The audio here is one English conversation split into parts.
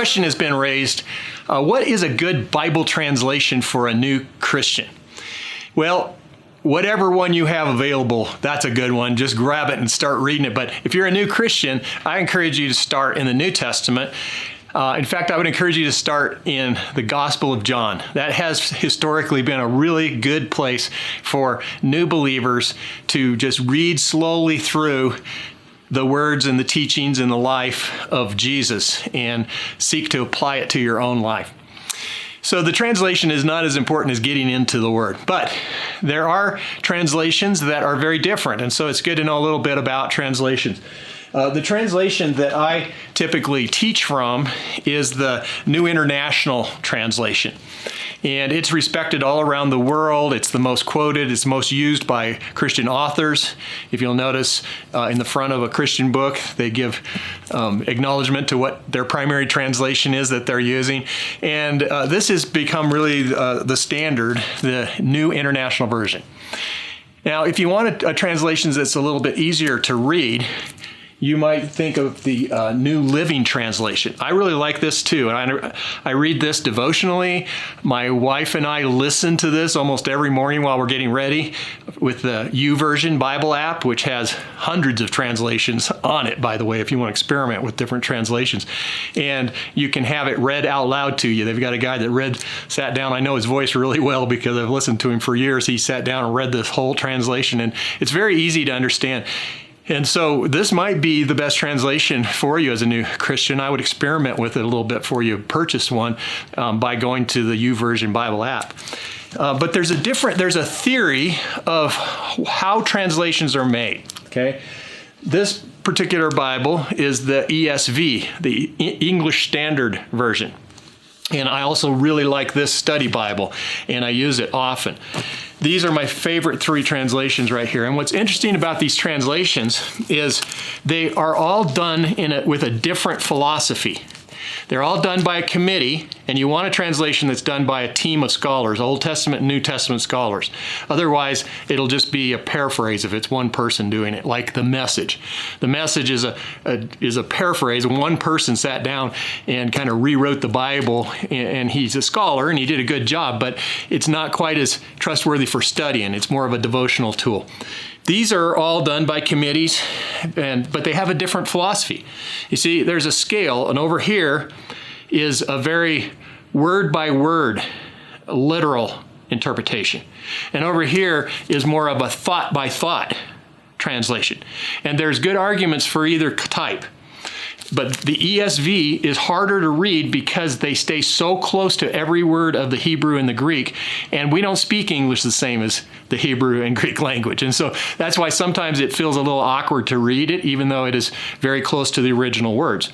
question has been raised, what is a good Bible translation for a new Christian? Well, whatever one you have available, that's a good one. Just grab it and start reading it. But if you're a new Christian, I encourage you to start in the New Testament. In fact, I would encourage you to start in the Gospel of John. That has historically been a really good place for new believers to just read slowly through the words and the teachings and the life of Jesus and seek to apply it to your own life. So the translation is not as important as getting into the Word, but there are translations that are very different, and so it's good to know a little bit about translations. The translation that I typically teach from is the New International Translation. And it's respected all around the world. It's the most quoted. It's most used by Christian authors. If you'll notice in the front of a Christian book, they give acknowledgement to what their primary translation is that they're using. And this has become really the standard, the New International Version. Now, if you want a translation that's a little bit easier to read, you might think of the New Living Translation. I really like this too, and I read this devotionally. My wife and I listen to this almost every morning while we're getting ready with the YouVersion Bible app, which has hundreds of translations on it, by the way, if you want to experiment with different translations. And you can have it read out loud to you. They've got a guy that sat down. I know his voice really well because I've listened to him for years. He sat down and read this whole translation, and it's very easy to understand. And so this might be the best translation for you as a new Christian. I would experiment with it a little bit before you purchase one by going to the YouVersion Bible app. But there's a theory of how translations are made. Okay, this particular Bible is the ESV, the English Standard Version. And I also really like this study Bible, and I use it often. These are my favorite three translations right here. And what's interesting about these translations is they are all done with a different philosophy. They're all done by a committee, and you want a translation that's done by a team of scholars, Old Testament and New Testament scholars. Otherwise, it'll just be a paraphrase if it's one person doing it, like the Message. The Message is a paraphrase. One person sat down and kind of rewrote the Bible, and he's a scholar, and he did a good job, but it's not quite as trustworthy for studying. It's more of a devotional tool. These are all done by committees, but they have a different philosophy. You see, there's a scale, and over here is a very word-by-word, literal interpretation. And over here is more of a thought-by-thought translation. And there's good arguments for either type. But the ESV is harder to read because they stay so close to every word of the Hebrew and the Greek, and we don't speak English the same as the Hebrew and Greek language. And so that's why sometimes it feels a little awkward to read it, even though it is very close to the original words.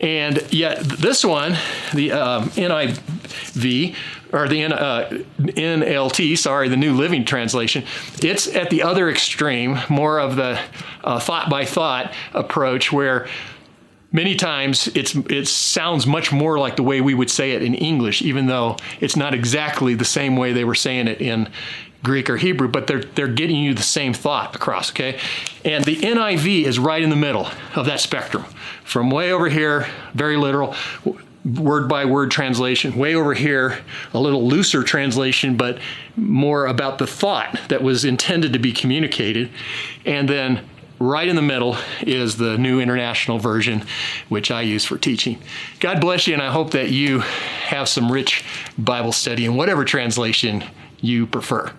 And yet this one, the NIV, or the NLT, the New Living Translation, it's at the other extreme, more of the thought-by-thought approach, where many times it sounds much more like the way we would say it in English, even though it's not exactly the same way they were saying it in Greek or Hebrew, but they're getting you the same thought across, okay? And the NIV is right in the middle of that spectrum. From way over here, very literal, word-by-word translation. Way over here, a little looser translation, but more about the thought that was intended to be communicated. And then right in the middle is the New International Version, which I use for teaching. God bless you, and I hope that you have some rich Bible study in whatever translation you prefer.